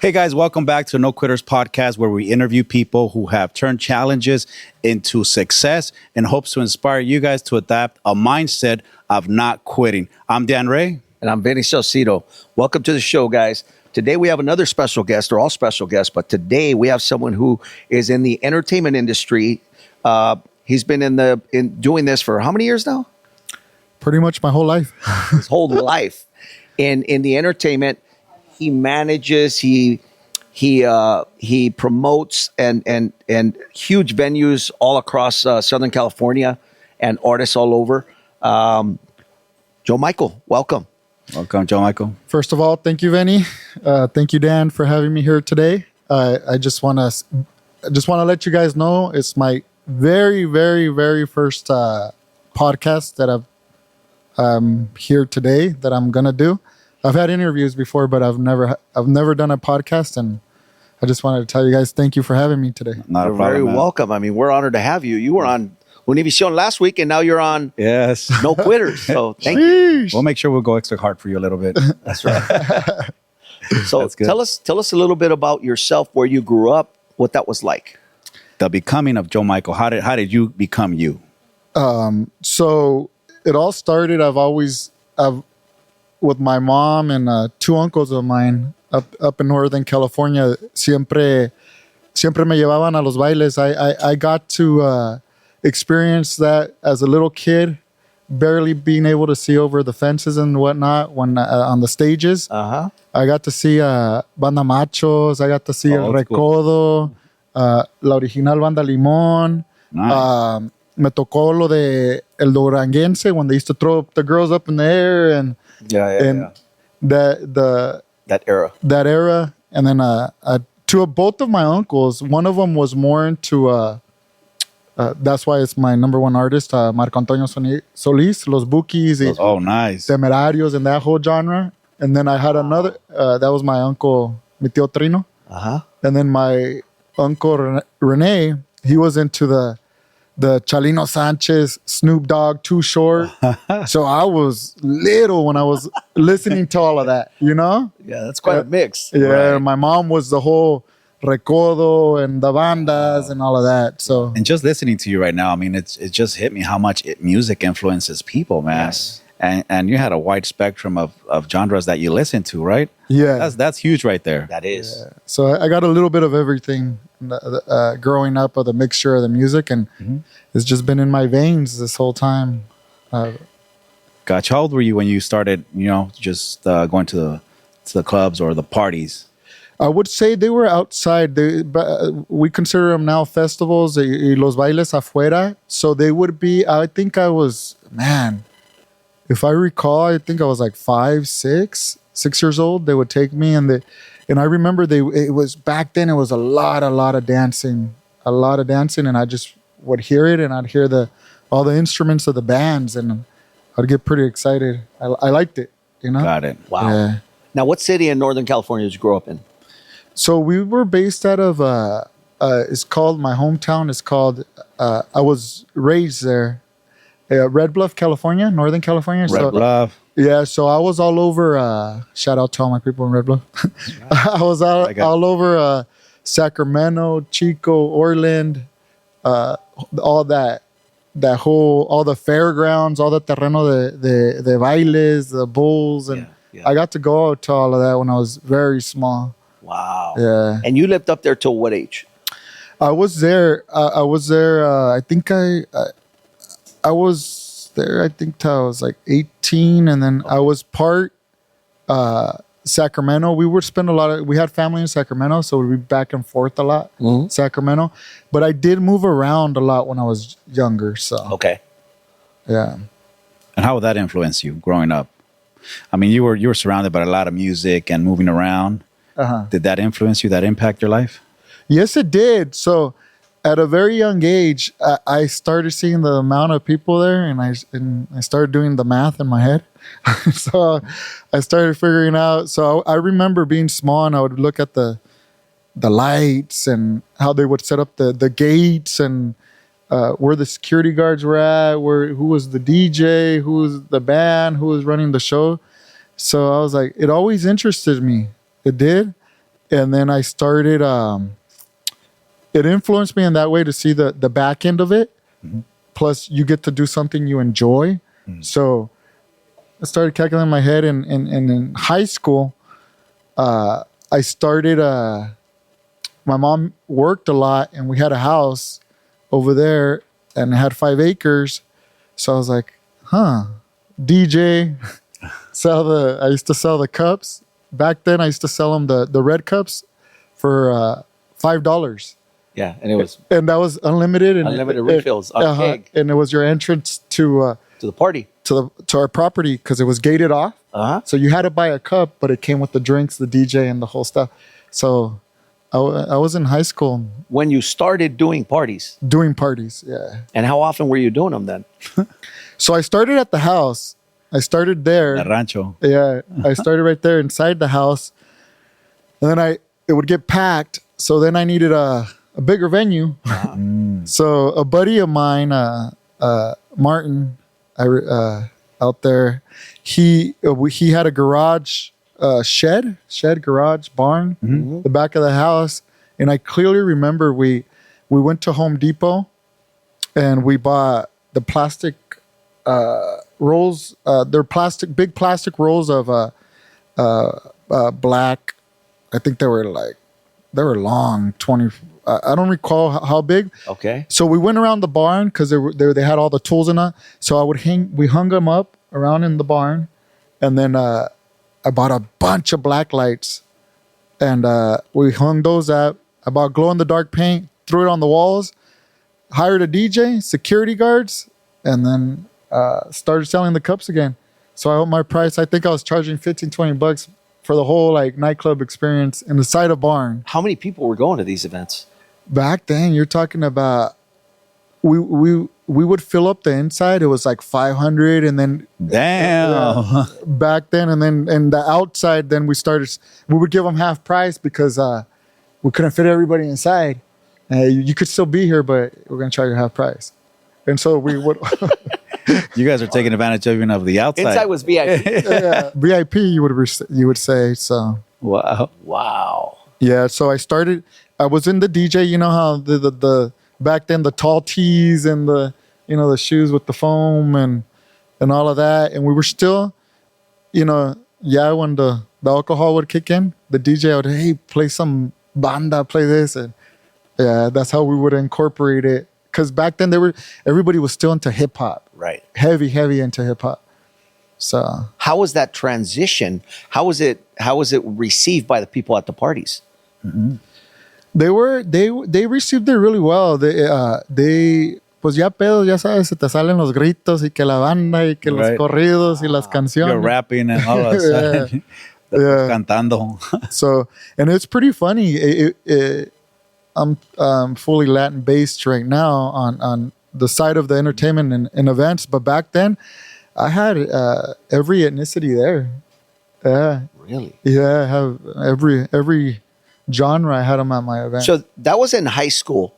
Hey guys, welcome back to No Quitters Podcast, where we interview people who have turned challenges into success and hopes to inspire you guys to adapt a mindset of not quitting. I'm Dan Ray. And I'm Venny. Welcome to the show, guys. Today we have another special guest. They're all special guests, but today we have someone who is in the entertainment industry. He's been in doing this for how many years now? Pretty much my whole life. His whole life in the entertainment. He manages. He promotes and huge venues all across Southern California and artists all over. Joe Michael, welcome. Welcome, Joe Michael. First of all, thank you, Venny. Thank you, Dan, for having me here today. I just want to let you guys know it's my very, very, very first podcast that I'm here today that I'm gonna do. I've had interviews before, but I've never done a podcast, and I just wanted to tell you guys thank you for having me today. Not You're a problem, very man. welcome. I mean, we're honored to have you. You were on Univision last week, and now you're on Yes. No Quitters. So thank you. We'll make sure we'll go extra hard for you a little bit. That's right. So That's good. tell us a little bit about yourself, where you grew up, what that was like. The becoming of Joe Michael. How did you become you? So it all started. I've with my mom and two uncles of mine up in Northern California. Siempre me llevaban a los bailes. I got to experience that as a little kid, barely being able to see over the fences and whatnot when on the stages. Uh-huh. I got to see Banda Machos. I got to see El that's Recodo, la original Banda Limón. Nice. Me tocó lo de El Duranguense when they used to throw the girls up in the air and That era. that era. And then two of both of my uncles, one of them was more into that's why it's my number one artist, Marco Antonio Solis, Los Bukis, Oh, nice. Temerarios, and that whole genre. And then I had another, that was my uncle, mi tío Trino. Uh-huh. And then my uncle Rene, he was into the Chalino Sanchez, Snoop Dogg, Too Short. So I was little when I was listening to all of that, you know? Yeah, that's quite a mix. Yeah, Right. my mom was the whole Recodo and the bandas and all of that. So And just listening to you right now, I mean, it just hit me how much music influences people, man. Yes. And you had a wide spectrum of genres that you listen to, right? yeah. That's huge right there. That is. So I got a little bit of everything growing up, of the mixture of the music, and it's just been in my veins this whole time. Gotcha. How old were you when you started, just going to the clubs or the parties? I would say they were outside. We consider them now festivals, y los bailes afuera. So they would be, I think I was, man, if I recall, I think I was like 6 years old. They would take me and I remember it was back then, it was a lot of dancing, and I just would hear it, and I'd hear all the instruments of the bands, and I'd get pretty excited. I liked it, you know? Got it. Wow. Yeah. Now, what city in Northern California did you grow up in? So we were based out of, it's called, my hometown is called, I was raised there, Red Bluff, California, Northern California. Red Bluff. Yeah, so I was all over, shout out to all my people in Red Bluff. I was all over Sacramento, Chico, Orland, all that whole, all the fairgrounds, all the terreno de bailes, the bulls. And Yeah. I got to go to all of that when I was very small. Wow. Yeah. And you lived up there till what age? I was there. I think I was there. I think till I was like 18, and then I was part Sacramento. We would spend we had family in Sacramento, so we'd be back and forth a lot. Sacramento, but I did move around a lot when I was younger. So Okay. yeah. And how would that influence you growing up? I mean, you were surrounded by a lot of music and moving around. Did that influence you? That impact your life? Yes, it did. So at a very young age, I started seeing the amount of people there, and I started doing the math in my head. So I started figuring out. So I remember being small, and I would look at the lights and how they would set up the gates, and where the security guards were at, who was the DJ, who was the band, who was running the show. So I was like, it always interested me. It did. And then I started. It influenced me in that way to see the back end of it. Plus, you get to do something you enjoy. So I started calculating in my head. And in high school, I started. My mom worked a lot, and we had a house over there, and it had 5 acres. So I was like, DJ, I used to sell the cups. Back then, I used to sell them the red cups for $5. Yeah, and that was unlimited and unlimited refills on keg. And it was your entrance to the party, to our property, because it was gated off. So you had to buy a cup, but it came with the drinks, the DJ, and the whole stuff. So I was in high school when you started doing parties. Yeah. And how often were you doing them then? So I started at the house. I started there. El rancho. Yeah, I started right there inside the house, and then it would get packed. So then I needed a bigger venue. So a buddy of mine, Martin, out there, he had a garage, shed garage barn, the back of the house, and I clearly remember we went to Home Depot, and we bought the plastic rolls. They're big plastic rolls of black. I think they were long, 20. I don't recall how big. Okay. So we went around the barn because they had all the tools in it. So we hung them up around in the barn, and then I bought a bunch of black lights, and we hung those up. I bought glow in the dark paint, threw it on the walls, hired a DJ, security guards, and then started selling the cups again. So my price, I think I was charging $15-$20 for the whole nightclub experience inside a barn. How many people were going to these events? Back then, you're talking about we would fill up the inside. It was like 500, and then damn. Back then, and the outside, then we would give them half price because we couldn't fit everybody inside. You could still be here, but we're gonna charge you half price. And so we would. You guys are taking advantage even of the outside. Inside was VIP. VIP, you would say so. Wow. Yeah. So I was in the DJ. You know how the back then the tall tees and the shoes with the foam and all of that, and we were still, when the alcohol would kick in, the DJ would, hey, play some banda, play this, and yeah, that's how we would incorporate it. Because back then everybody was still into hip hop, right? Heavy into hip hop. So how was that transition? How was it received by the people at the parties? Mm-hmm. They received it really well. They pues ya pedos, ya sabes, se te salen los gritos y que la banda y que los corridos y las canciones. You're rapping and all that. Yeah. Cantando. So, and it's pretty funny. I'm fully Latin based right now on the side of the entertainment and events, but back then I had every ethnicity there. Yeah. Really? Yeah, I have every genre. I had them at my event. So that was in high school.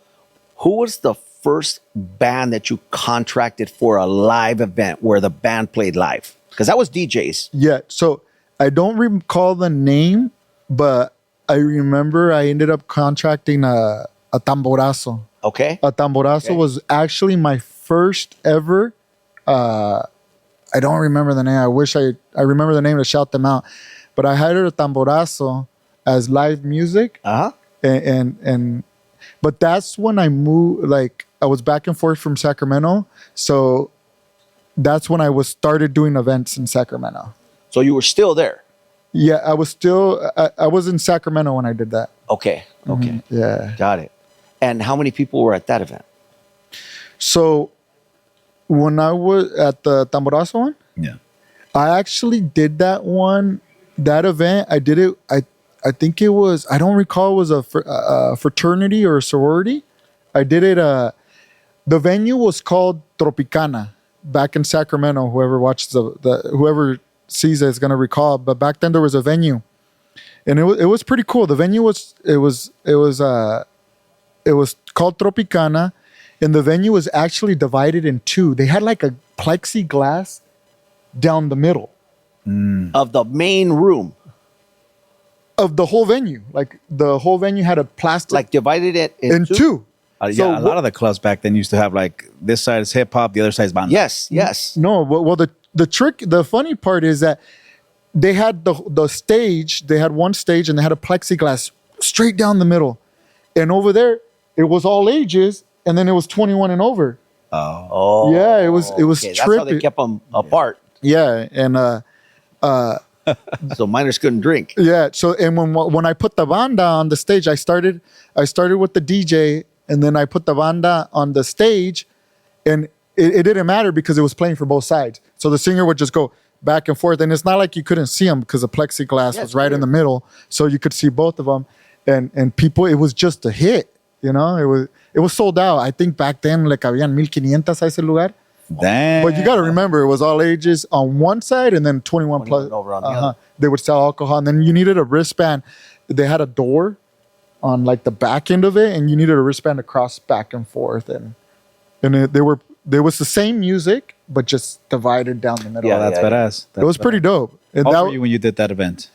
Who was the first band that you contracted for a live event where the band played live? Because that was DJs. Yeah. So I don't recall the name, but I remember I ended up contracting a tamborazo. Okay. A tamborazo was actually my first ever. I don't remember the name. I wish I remember the name to shout them out. But I hired a tamborazo as live music. And but that's when I moved. Like I was back and forth from Sacramento, so that's when I started doing events in Sacramento. So you were still there. Yeah, I was still. I was in Sacramento when I did that. Okay. Yeah. Got it. And how many people were at that event? So when I was at the Tamborazo one, yeah, I actually did that event. I did it. I think it was. I don't recall. It was a fraternity or a sorority. I did it. The venue was called Tropicana back in Sacramento. Whoever watches whoever sees it is gonna recall. But back then there was a venue, and it was pretty cool. The venue was called Tropicana, and the venue was actually divided in two. They had like a plexiglass down the middle of the main room. of the whole venue. Like the whole venue had a plastic Like divided it in two. Yeah, a lot of the clubs back then used to have like this side is hip hop, the other side is banda. Yes. No, well, the funny part is that they had the stage. They had one stage, and they had a plexiglass straight down the middle, and over there it was all ages, and then it was 21 and over. Oh, Yeah, it was okay. That's how they trippy. kept them apart, Yeah, and so minors couldn't drink. yeah. So and when I put the banda on the stage, I started with the DJ, and then I put the banda on the stage, and it didn't matter because it was playing for both sides. So the singer would just go back and forth, and it's not like you couldn't see them because the plexiglass was right in the middle, so you could see both of them. And people, it was just a hit. You know, it was sold out. I think back then, like habían 1,500 a ese lugar. Damn. But you got to remember, it was all ages on one side, and then 21 plus over on the other. They would sell alcohol, and then you needed a wristband. They had a door on like the back end of it, and you needed a wristband to cross back and forth, and there was the same music, but just divided down the middle. Yeah, that's badass. It was pretty dope. And How that, old were you when you did that event?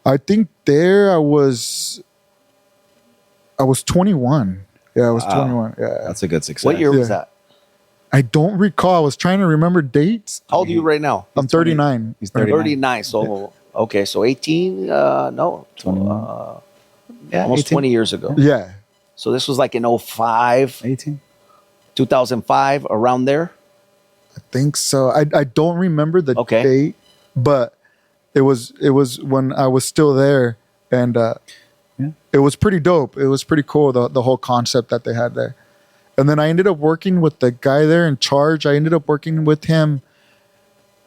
I think there I was 21. Yeah, I was 21. Yeah. That's a good success. What year was Yeah. that? I don't recall. I was trying to remember dates. How old are you right now? I'm 39. He's 39. 39. So okay, so 18. No, 21. yeah, almost 18? 20 years ago. Yeah. So this was like in 05, 18? 2005, around there. I think so. I don't remember the Okay. date, but it was when I was still there, and it was pretty dope. It was pretty cool, the whole concept that they had there. And then I ended up working with the guy there in charge. I ended up working with him,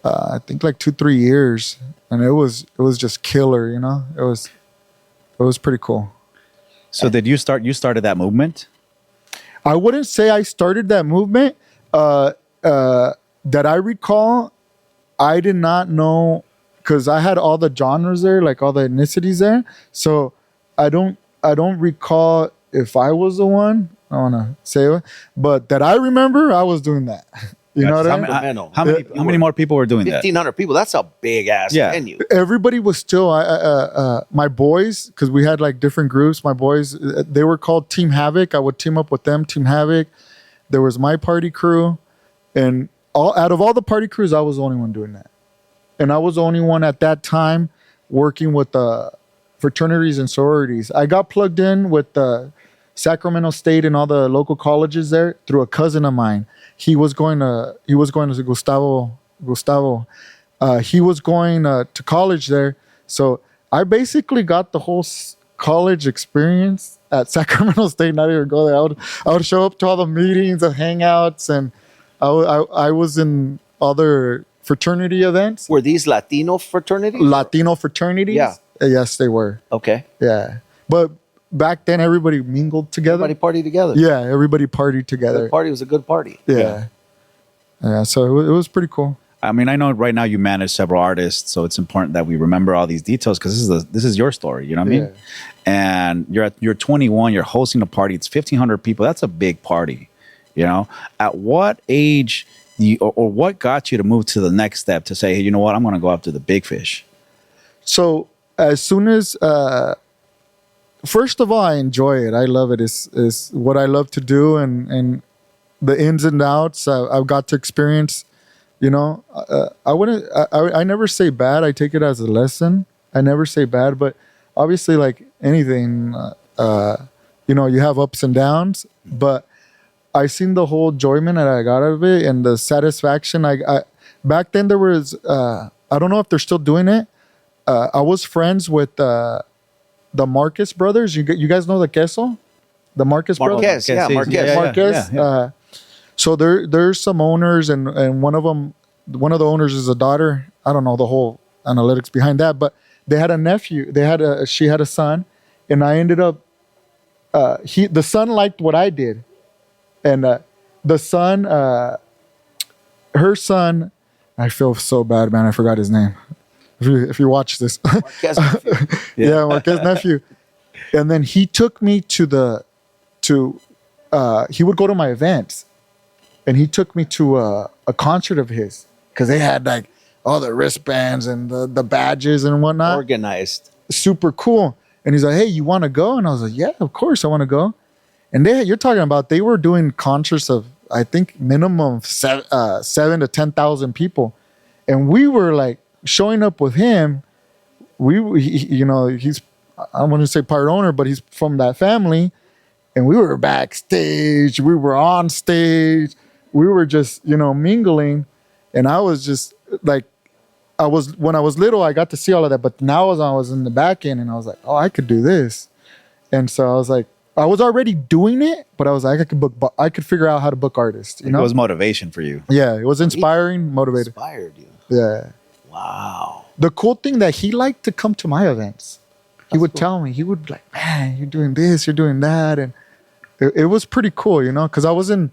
I think like 2-3 years, and it was just killer. You know, it was pretty cool. So did you start? You started that movement? I wouldn't say I started that movement. That I recall, I did not know because I had all the genres there, like all the ethnicities there. So I don't recall if I was the one. I don't want to say it, but that I remember, I was doing that. You know what I mean? How many more people were doing that? 1,500 people. That's a big ass venue. Everybody was still my boys, because we had like different groups. My boys, they were called Team Havoc. I would team up with them, Team Havoc. There was my party crew, and out of all the party crews, I was the only one doing that, and I was the only one at that time working with the fraternities and sororities. I got plugged in with the Sacramento State and all the local colleges there through a cousin of mine. He was going to Gustavo. He was going to college there. So I basically got the whole college experience at Sacramento State. Not even go there. I would show up to all the meetings and hangouts, and I was in other fraternity events. Were these Latino fraternities? Latino fraternities? Yeah. Yes, they were. Okay. Yeah. But back then, everybody mingled together. Everybody partied together. Yeah, everybody partied together. The party was a good party. Yeah. So it was pretty cool. I mean, I know right now you manage several artists, so it's important that we remember all these details because this is your story. You know what I mean? And you're 21. You're hosting a party. It's 1,500 people. That's a big party. You know, at what age or what got you to move to the next step to say, hey, you know what? I'm going to go after the big fish. So as soon as first of all, I enjoy it. I love it. It's what I love to do, and the ins and outs I've got to experience. You know, I never say bad. I take it as a lesson. I never say bad, but obviously, like anything, you have ups and downs. But I seen the whole enjoyment that I got out of it and the satisfaction. I back then there was I don't know if they're still doing it. I was friends with the Marcus brothers. You guys know the Queso? The Marcus brothers? Marquez. Yeah. So there's some owners, and one of the owners is a daughter. I don't know the whole analytics behind that, but they had a nephew. She had a son, and I ended up. The son liked what I did, and the son, her son. I feel so bad, man. I forgot his name. If you watch this, Marquez nephew. yeah, Marquez nephew, and then he took me to he would go to my events. And he took me to a concert of his because they had like all the wristbands and the badges and whatnot. Organized. super cool. And he's like, hey, you want to go? And I was like, yeah, of course I want to go. And you're talking about, they were doing concerts of, I think, minimum of 7 to 10,000 people. And we were like showing up with him. He's, I want to say part owner, but he's from that family. And we were backstage. We were on stage. We were just, mingling. And I was just like, when I was little, I got to see all of that. But now as I was in the back end, and I was like, oh, I could do this. And so I was like, I was already doing it, but I was like, I could figure out how to book artists. It was motivation for you. Yeah, it was inspiring, motivated. Inspired you. Yeah. Wow. The cool thing that he liked to come to my events. He would tell me, he would be like, man, you're doing this, you're doing that. And it was pretty cool, because I was in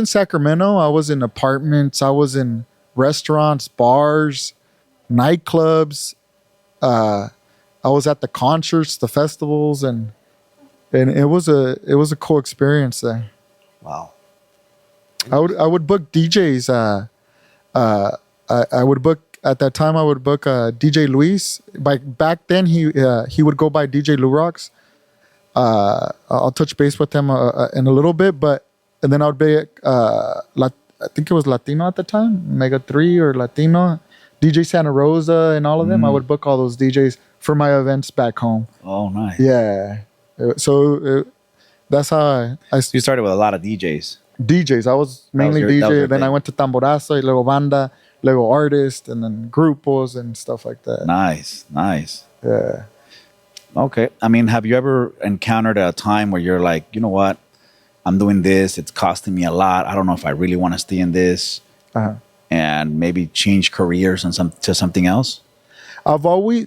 Sacramento, I was in apartments, I was in restaurants, bars, nightclubs. I was at the concerts, the festivals, and it was a cool experience there. Wow. I would book DJs. I would book at that time. I would book DJ Luis. Back then, he would go by DJ Lou Rocks. I'll touch base with him in a little bit, and then I would be I think it was Latino at the time, Mega 3 or Latino, DJ Santa Rosa and all of them. I would book all those DJs for my events back home. Oh, nice. Yeah. So that's how You started with a lot of DJs. DJs. I was mainly DJ. Then I went to Tamborazo, luego banda, luego artist, and then grupos and stuff like that. Nice. Yeah. Okay. I mean, have you ever encountered a time where you're like, you know what? I'm doing this. It's costing me a lot. I don't know if I really want to stay in this, and maybe change careers and to something else. I've always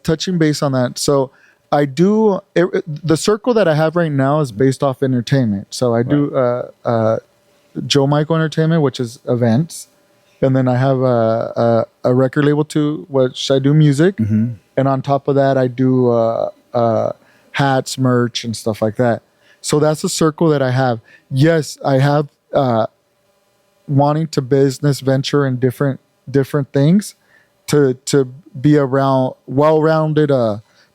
touching base on that. So I do the circle that I have right now is based off entertainment. So I do Joe Michael Entertainment, which is events, and then I have a record label too, which I do music, and on top of that, I do hats, merch, and stuff like that. So that's a circle that I have. Yes, I have wanting to business venture in different things to be around well-rounded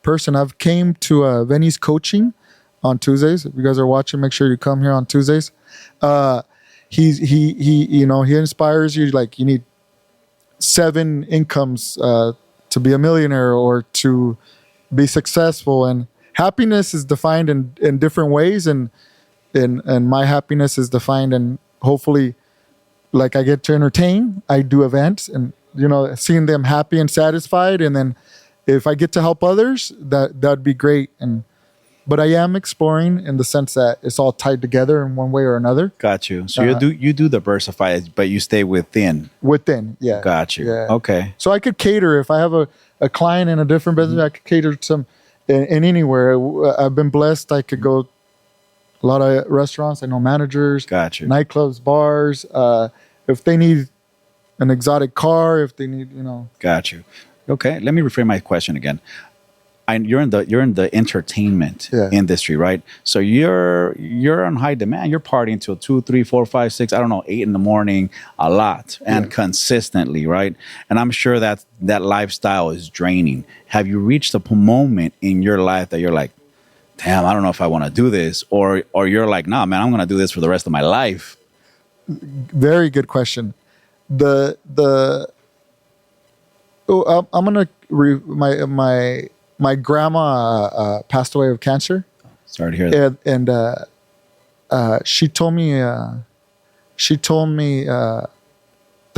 person. I've came to Venny's coaching on Tuesdays. If you guys are watching, make sure you come here on Tuesdays. He inspires you, like you need 7 incomes to be a millionaire or to be successful, and happiness is defined in different ways, and my happiness is defined in, hopefully, like I get to entertain, I do events, and seeing them happy and satisfied, and then if I get to help others, that'd be great. But I am exploring in the sense that it's all tied together in one way or another. Got you. So you do diversify, but you stay within. Within, yeah. Got you. Yeah. Okay. So I could cater if I have a client in a different business. I could cater to some in anywhere. I've been blessed. I could go a lot of restaurants. I know managers. Got you. Nightclubs, bars. If they need an exotic car, if they need, Got you. Okay. Let me reframe my question again. You're in the entertainment industry, right? So you're on high demand. You're partying till 2, 3, 4, 5, 6, I don't know, 8 in the morning, a lot and consistently, right? And I'm sure that lifestyle is draining. Have you reached a moment in your life that you're like, damn, I don't know if I want to do this, or you're like, nah, man, I'm going to do this for the rest of my life? Very good question. I'm gonna my grandma passed away of cancer. Sorry to hear that. And she told me, te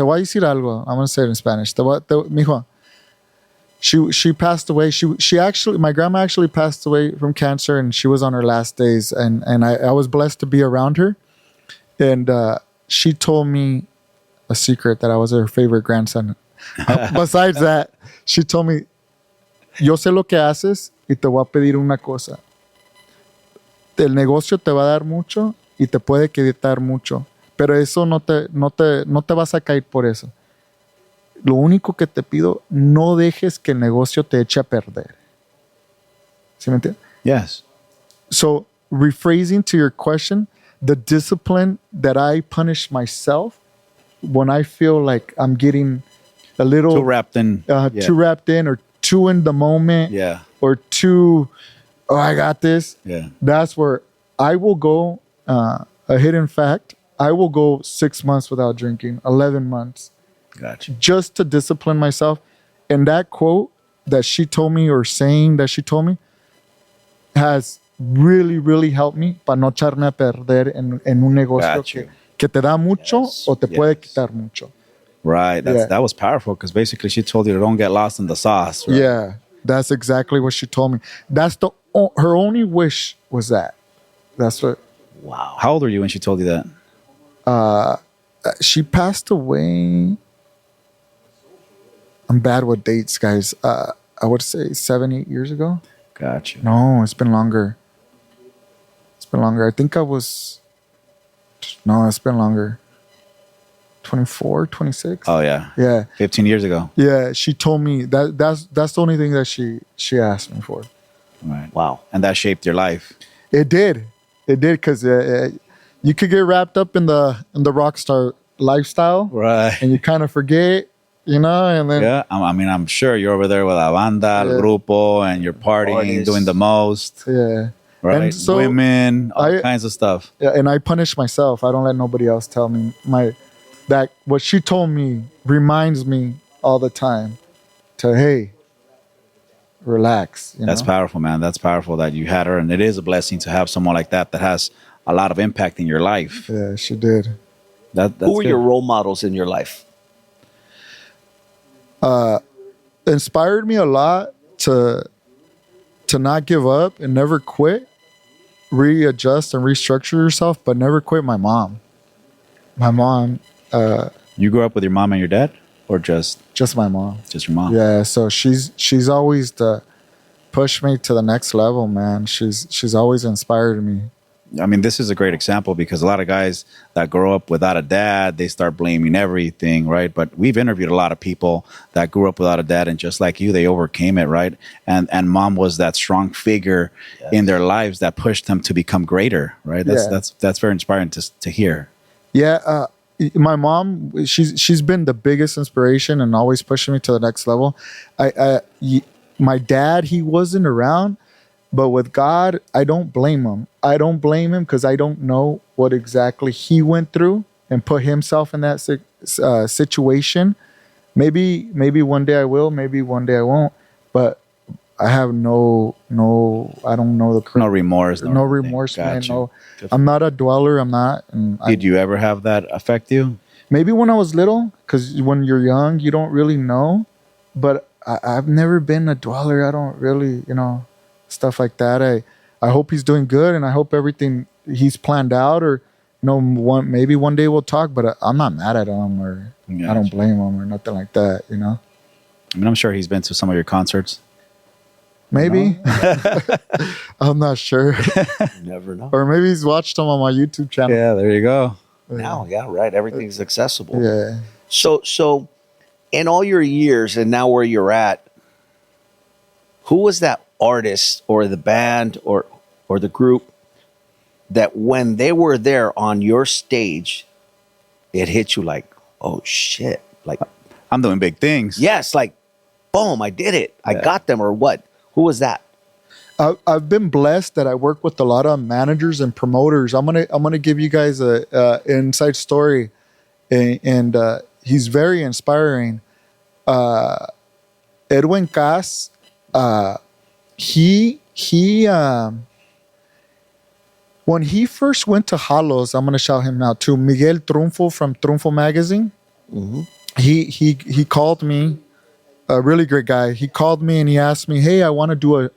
voy a decir algo. I'm going to say it in Spanish. Mijo, she passed away. My grandma actually passed away from cancer, and she was on her last days. And I was blessed to be around her. And she told me a secret that I was her favorite grandson. Besides that, she told me, yo sé lo que haces y te voy a pedir una cosa. El negocio te va a dar mucho y te puede quitar mucho, pero eso no te vas a caer por eso. Lo único que te pido, no dejes que el negocio te eche a perder. ¿Sí me entiendes? Yes. So, rephrasing to your question, the discipline that I punish myself when I feel like I'm getting a little Too wrapped in. Too wrapped in or too in the moment, Yeah. or too, oh, I got this. Yeah. That's where I will go. A hidden fact: I will go 6 months without drinking, 11 months, Gotcha. just to discipline myself. And that quote that she told me, or saying that she told me, has really, really helped me para no echarme a perder en un negocio Got you. que te da mucho Yes. o te puede Yes. quitar mucho. Right. Yeah. That was powerful because basically she told you to don't get lost in the sauce. Right? Yeah, that's exactly what she told me. That's her only wish was that. That's what Wow. How old were you when she told you that? she passed away. I'm bad with dates, guys. I would say 7-8 years ago. Gotcha. No, it's been longer. It's been longer. I think I was. No, it's been longer. 24, 26. Oh yeah. Yeah, 15 years ago. yeah. She told me that's the only thing that she asked me for. Right. Wow. And that shaped your life. It did, because you could get wrapped up in the rock star lifestyle, Right. and you kind of forget, and then Yeah. I mean, I'm sure you're over there with la banda, el Yeah. grupo, and you're partying, Artists. doing the most. yeah. Right. And so Women, all I- kinds of stuff. Yeah, and I punish myself. I don't let nobody else tell me that what she told me reminds me all the time to, hey, relax. That's powerful, man. That's powerful that you had her. And it is a blessing to have someone like that has a lot of impact in your life. Yeah, she did. That's Who were good. your role models in your life? Inspired me a lot to not give up and never quit, readjust and restructure yourself, but never quit. My mom, You grew up with your mom and your dad, or just my mom. your mom? Yeah, so she's always pushed me to the next level, man. She's always inspired me. I mean, this is a great example because a lot of guys that grow up without a dad, they start blaming everything, right? But we've interviewed a lot of people that grew up without a dad, and just like you, they overcame it, right? And mom was that strong figure in their lives that pushed them to become greater, right? That's very inspiring to hear. Yeah, my mom, she's been the biggest inspiration and always pushing me to the next level. My dad, he wasn't around, but with God, I don't blame him. I don't blame him because I don't know what exactly he went through and put himself in that situation. Maybe one day I will, maybe one day I won't, but I have no, I don't know No remorse. no remorse, man. Got you. No, I'm not a dweller. I'm not. And Did you ever have that affect you? maybe when I was little, because when you're young, you don't really know. But I've never been a dweller. I don't really, stuff like that. I hope he's doing good, and I hope everything he's planned out, or maybe one day we'll talk. But I'm not mad at him, or I don't blame him, or nothing like that. I mean, I'm sure he's been to some of your concerts. Maybe. I'm not sure. You never know. Or maybe he's watched them on my YouTube channel. Yeah, there you go. Now, yeah, right. Everything's accessible. Yeah. So in all your years and now where you're at, who was that artist or the band or the group that when they were there on your stage, it hit you like, oh shit. Like, I'm doing big things. yes, like, boom, I did it. I got them, or what? Who was that? I've been blessed that I work with a lot of managers and promoters. I'm gonna give you guys a inside story, and he's very inspiring. Edwin Cass, he when he first went to Halos, I'm gonna shout him out too. Miguel Trunfo from Trunfo magazine. Mm-hmm. He called me, a really great guy. He called me and he asked me, "Hey, I want to do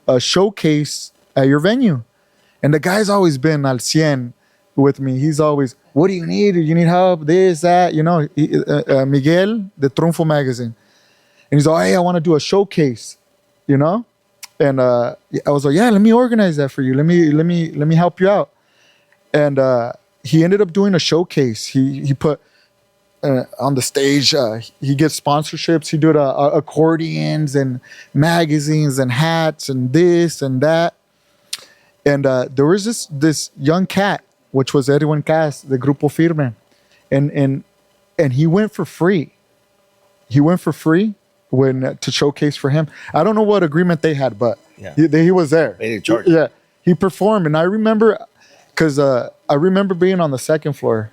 a showcase at your venue." And the guy's always been al cien with me. He's always, "What do you need? Do you need help? This, that?" Miguel, the Trunfo magazine. And he's like, "Hey, I want to do a showcase," And I was like, "Yeah, let me organize that for you. Let me help you out." And he ended up doing a showcase. He put on the stage. He gets sponsorships. He did accordions and magazines and hats and this and that. And there was this young cat, which was Edwin Cass, the Grupo Firme, and he went for free. He went for free when to showcase for him. I don't know what agreement they had, but Yeah. he was there. They didn't charge. Yeah, he performed, and I remember because I remember being on the second floor,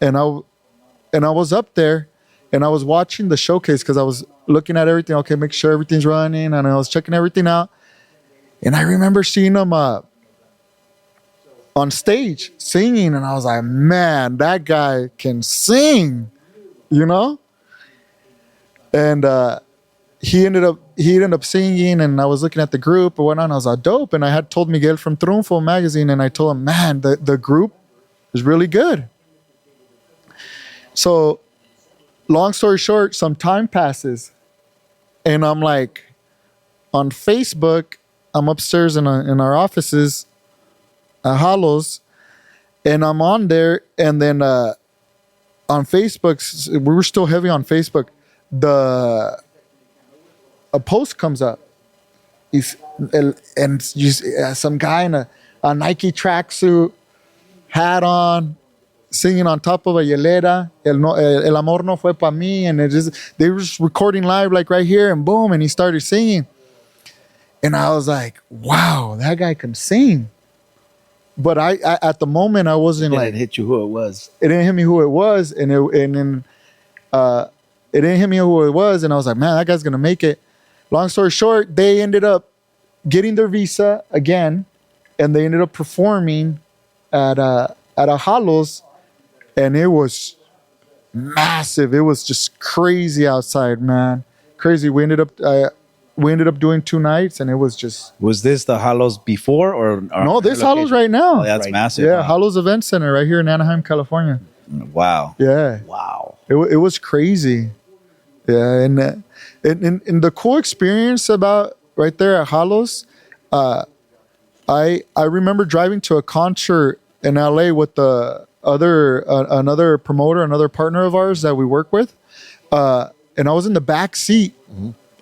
and I was up there, and I was watching the showcase because I was looking at everything. Okay, make sure everything's running, and I was checking everything out. And I remember seeing him on stage singing, and I was like, man, that guy can sing, you know? And he ended up singing, and I was looking at the group and whatnot, and I was like, dope. And I had told Miguel from Triunfo magazine, and I told him, man, the group is really good. So long story short, some time passes, and I'm like, on Facebook, I'm upstairs in our offices at Hollows, and I'm on there, and then on Facebook, we were still heavy on Facebook. A post comes up, some guy in a Nike tracksuit, hat on, singing on top of a hielera, El amor no fue pa' mí, and they were just recording live like right here, and boom, and he started singing. And I was like, wow, that guy can sing. But I at the moment, I wasn't It like... didn't hit you who it was. It didn't hit me who it was. And then it didn't hit me who it was. And I was like, man, that guy's going to make it. Long story short, they ended up getting their visa again. And they ended up performing at a Hollows. And it was massive. It was just crazy outside, man. Crazy. We ended up doing 2 nights, and it was just... Was this the Hollows before or No, this Hollows right now. Oh, that's Right. massive. Yeah, huh? Hollows Event Center right here in Anaheim, California. Wow. Yeah. Wow. It was crazy. Yeah, and the cool experience about right there at Hollows, I remember driving to a concert in LA with another promoter, another partner of ours that we work with, and I was in the back seat,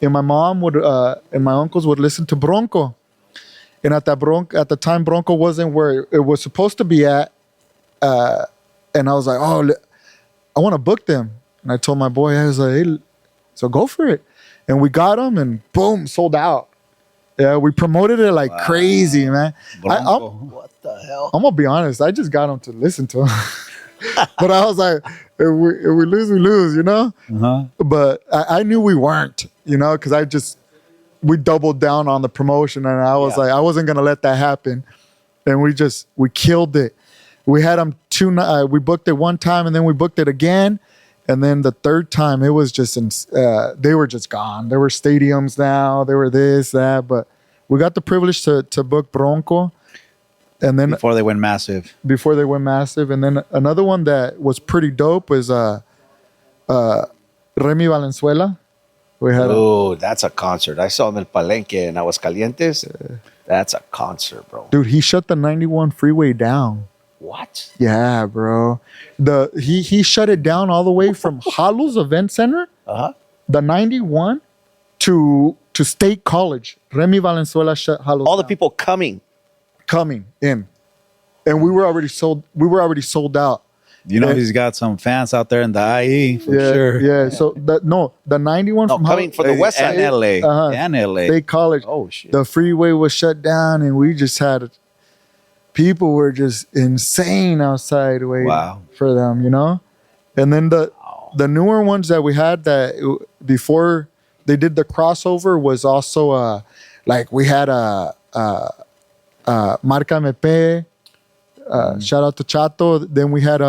and my mom would and my uncles would listen to Bronco, and at the time Bronco wasn't where it was supposed to be at, and I was like, oh, I want to book them, and I told my boy, I was like, hey, so go for it, and we got them, and boom, sold out. Yeah, we promoted it like crazy, man. Bronco. What the hell? I'm gonna be honest. I just got them to listen to them, but I was like, if we lose, we lose, you know. Uh-huh. But I knew we weren't, you know, because we doubled down on the promotion, and I was like, I wasn't gonna let that happen, and we killed it. We had them we booked it one time, and then we booked it again, and then the third time it was just they were just gone. There were stadiums now. There were this, that, but we got the privilege to book Bronco. And then Before they went massive. And then another one that was pretty dope was Remy Valenzuela. We had Oh, that's a concert. I saw him in Palenque in Aguascalientes. That's a concert, bro. dude, he shut the 91 freeway down. What? Yeah, bro. He shut it down all the way from Hollows Event Center, the 91 to State College. Remy Valenzuela shut Hollows All the down. people coming. Coming in, and we were already sold out. You know, Yeah. he's got some fans out there in the IE for Yeah, sure. yeah. So the 91 No, from coming Hollows, from the west And side. LA. Uh-huh. And LA. State College. Oh, shit. The freeway was shut down, and we just had people were just insane outside waiting Wow. for them, you know. And then the newer ones that we had that before they did the crossover was also like we had Marca MP, shout out to Chato. Then we had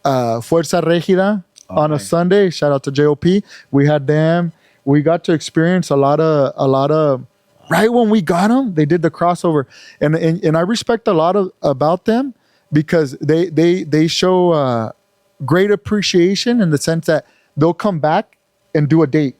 Fuerza Regida on a Sunday. Shout out to JOP. We had them. We got to experience a lot of. Right when we got them, they did the crossover, and I respect a lot about them because they show great appreciation in the sense that they'll come back and do a date.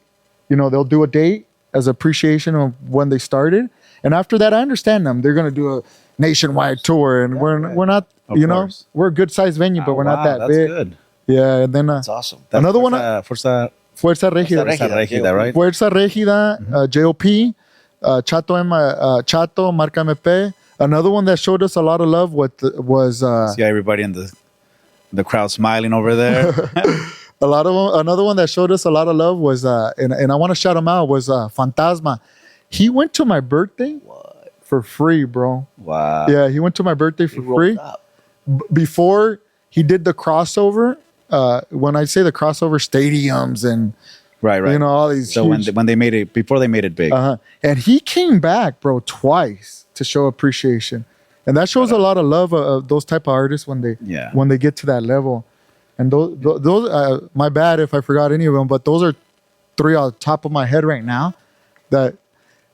You know, they'll do a date as appreciation of when they started. And after that, I understand them. They're going to do a nationwide tour, and we're not, Of you know, course. we're a good sized venue, but we're not that that's big. good. Yeah, and then That's awesome. That's Another one- Fuerza Fuerza Regida, Regida. Regida, right? Fuerza Regida, JOP, Chato, Marca MP. Another one that showed us a lot of love was See everybody in the crowd smiling over there. Another one that showed us a lot of love was and I want to shout him out was Fantasma. He went to my birthday for free, bro. Wow. Yeah, he went to my birthday for free. Before he did the crossover, when I say the crossover, stadiums and Right. you know, all these. So huge, when they made it, before they made it big. and he came back, bro, twice to show appreciation, and that shows a lot of love of those type of artists when they get to that level. And those my bad if I forgot any of them, but those are three on the top of my head right now. That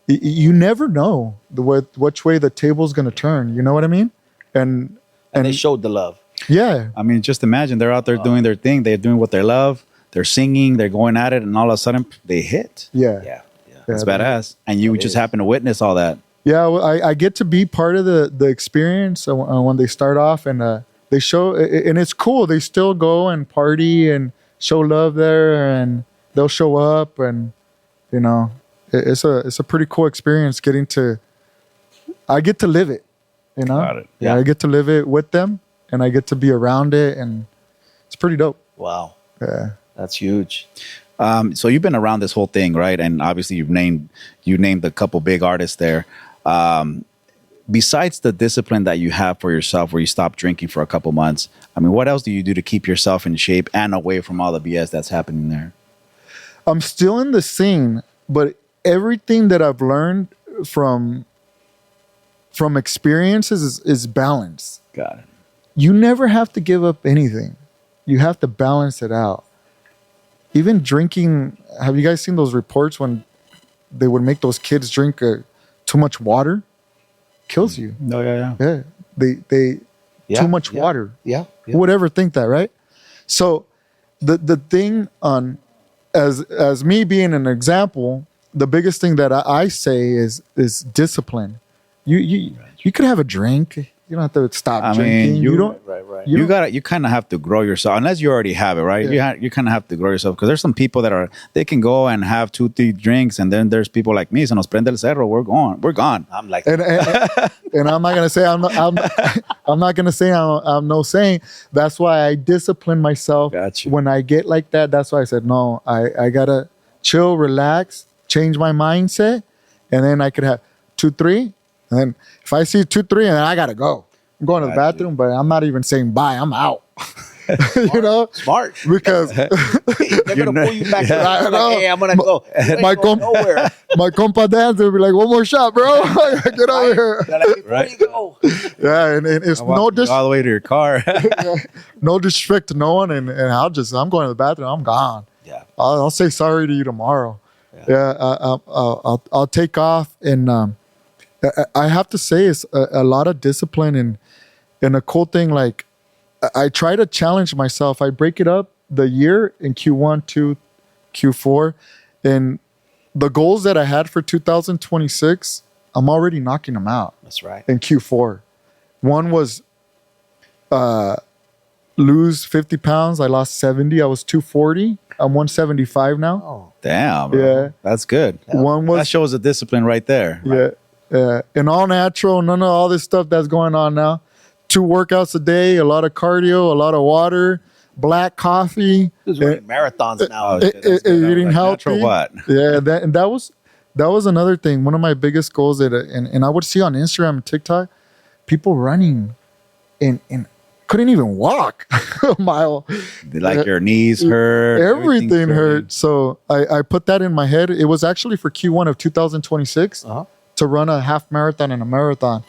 you never know which way the table's gonna turn. You know what I mean? And they showed the love. Yeah, I mean, just imagine they're out there doing their thing. They're doing what they love. They're singing. They're going at it, and all of a sudden they hit. yeah. That's badass. And you just happen to witness all that. Yeah, well, I get to be part of the experience when they start off, and they show, and it's cool. They still go and party and show love there, and they'll show up, and you know, it's a pretty cool experience. I get to live it, you know. Got it. Yeah, I get to live it with them, and I get to be around it, and it's pretty dope. Wow. Yeah. That's huge. So you've been around this whole thing, right? And obviously you named a couple big artists there. Besides the discipline that you have for yourself, where you stop drinking for a couple months, I mean, what else do you do to keep yourself in shape and away from all the BS that's happening there? I'm still in the scene, but everything that I've learned from experiences is balance. Got it. You never have to give up anything. You have to balance it out. Even drinking, have you guys seen those reports when they would make those kids drink too much water? Kills you. No, yeah. Yeah. They too much water. Yeah. Who would ever think that, right? So the thing on as me being an example, the biggest thing that I say is discipline. You could have a drink. You don't have to stop drinking. Mean, you don't. Right. You kind of have to grow yourself, unless you already have it, right? Yeah. You kind of have to grow yourself, because there's some people they can go and have 2-3 drinks, and then there's people like me. Se nos prende el cerro. We're gone. I'm like, And I'm not gonna say I'm not gonna say I'm no saint. That's why I discipline myself. Gotcha. When I get like that. That's why I said no. I gotta chill, relax, change my mindset, and then I could have 2-3. And then if I see 2-3, and then I gotta go. I'm going to the bathroom, but I'm not even saying bye. I'm out. You know, smart. Because they're gonna pull you back. I Like, know. hey, I'm gonna go. You my ain't going nowhere. my compa dance will be like, one more shot, bro. Get over here. They're like, before Right. you go. Yeah, and it's no All the way to your car. no disrespect to no one, and I'm going to the bathroom. I'm gone. Yeah. I'll say sorry to you tomorrow. Yeah, I'll take off, and I have to say it's a lot of discipline, and a cool thing. Like I try to challenge myself. I break it up the year in Q1, 2, Q4, and the goals that I had for 2026, I'm already knocking them out. That's right. In Q4. One was lose 50 pounds. I lost 70. I was 240. I'm 175 now. Oh, Damn, bro. Yeah. That's good. One That was shows a discipline right there. yeah, and all natural. None of all this stuff that's going on now. 2 workouts a day, a lot of cardio, a lot of water, black coffee. this is running marathons now. Oh, shit, that's good. Eating Like healthy. natural what? Yeah, that was another thing. One of my biggest goals and I would see on Instagram and TikTok, people running and couldn't even walk a mile. Like your knees hurt. Everything everything's hurt. So I put that in my head. It was actually for Q1 of 2026 to run a half marathon and a marathon.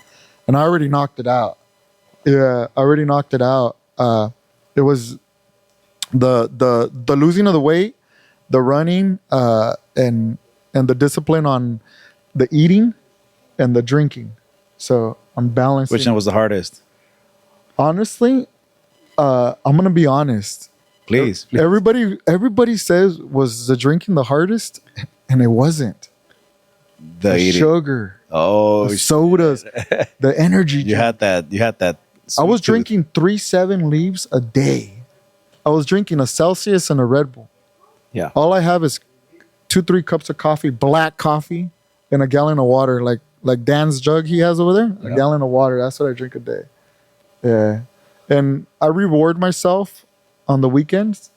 And I already knocked it out. Yeah, I already knocked it out. It was the losing of the weight, the running, and the discipline on the eating and the drinking. So I'm balancing. Which one was the hardest? Honestly, I'm gonna be honest. Please. Everybody says was the drinking the hardest, and it wasn't. The eating. Sugar, Oh, the sodas, the energy. You had that. I was sweet tooth. drinking 3-7 leaves a day. I was drinking a Celsius and a Red Bull. Yeah. All I have is 2-3 cups of coffee, black coffee, and a gallon of water, like Dan's jug he has over there. A gallon of water. That's what I drink a day. Yeah. And I reward myself on the weekends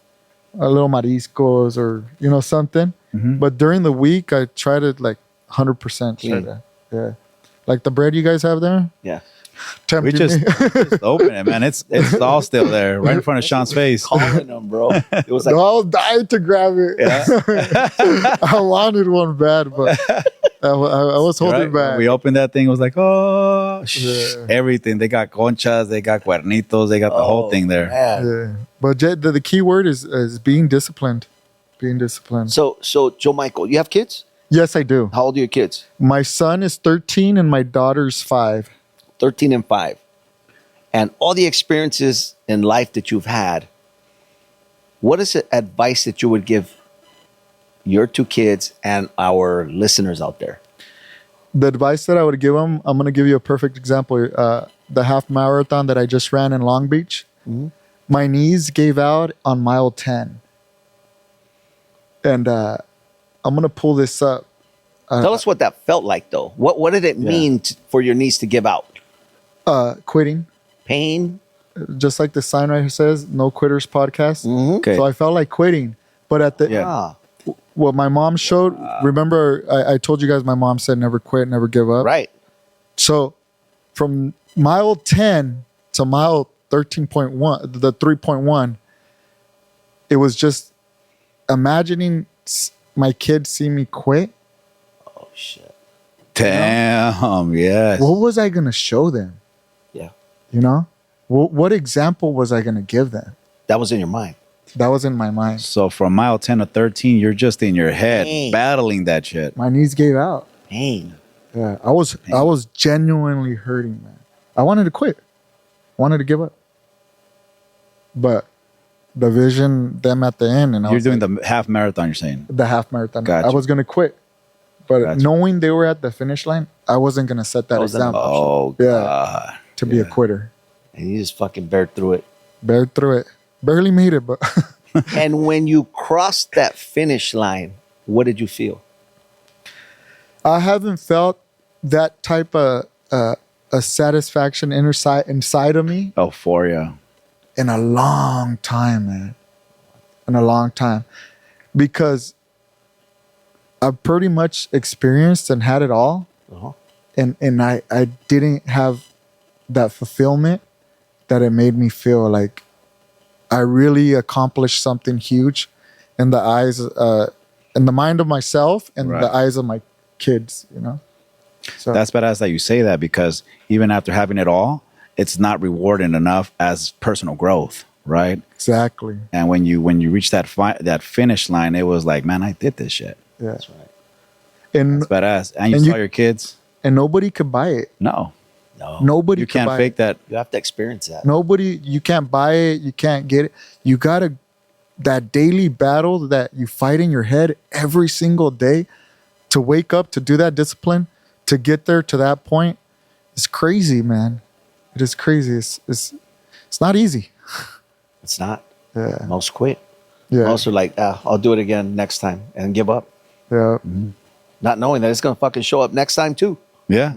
a little mariscos or something. But during the week, I try to like 100% try to, yeah. Like the bread you guys have there. Yeah. We just open it, man. It's all still there, right in front of Sean's face. Calling them, bro. It was like I was dying to grab it. Yeah. I wanted one bad, but I was holding Right? back. When we opened that thing, it was like, oh, Yeah. everything. They got conchas, they got cuernitos, they got the whole thing there. Man. Yeah. But the key word is being disciplined. Being disciplined. So Joe Michael, you have kids? Yes, I do. How old are your kids? My son is 13 and my daughter's 5. 13 and 5. And all the experiences in life that you've had, what is the advice that you would give your 2 kids and our listeners out there? The advice that I would give them, I'm going to give you a perfect example. The half marathon that I just ran in Long Beach, my knees gave out on mile 10. And I'm going to pull this up. Tell us what that felt like, though. What did it mean for your knees to give out? Quitting. Pain? Just like the sign right here says, No Quitters Podcast. Okay. So I felt like quitting. But at the Ah, what my mom showed, remember I told you guys my mom said never quit, never give up. right. So from mile 10 to mile 13.1, the 3.1, it was just imagining my kids see me quit. Oh, shit. Damn, yes. What was I going to show them? Yeah. You know? What example was I going to give them? That was in your mind. That was in my mind. So from mile 10 to 13, you're just in your head Dang. battling that shit. My knees gave out. Pain. Yeah, I was genuinely hurting, man. I wanted to quit. I wanted to give up. But the vision, them at the end, and I You're was doing like, the half marathon, you're saying. the half marathon. Gotcha. I was gonna quit, but Gotcha. knowing they were at the finish line, I wasn't gonna set that That was an example Oh, Yeah. God. to be a quitter. And you just fucking bear through it. Bared through it. Barely made it, but And when you crossed that finish line, what did you feel? I haven't felt that type of a satisfaction inside of me Euphoria. in a long time, man. In a long time. Because I've pretty much experienced and had it all. Uh-huh. And I didn't have that fulfillment that it made me feel like I really accomplished something huge in the eyes, in the mind of myself and Right. the eyes of my kids, you know? So That's badass that you say that, because even after having it all, it's not rewarding enough as personal growth, right? exactly. And when you reach that that finish line, it was like, man, I did this shit. Yeah. That's right. And It's badass. And you And saw you- your kids? and nobody could buy it. No. No. Nobody You could can't buy fake it. that. You have to experience that. Nobody, you can't buy it, you can't get it. You gotta, that daily battle that you fight in your head every single day to wake up, to do that discipline, to get there to that point, is crazy, man. It is crazy. It's not easy. It's not. Yeah. Most quit. Yeah. Most are like, I'll do it again next time and give up. Yeah. Not knowing that it's going to fucking show up next time too. Yeah.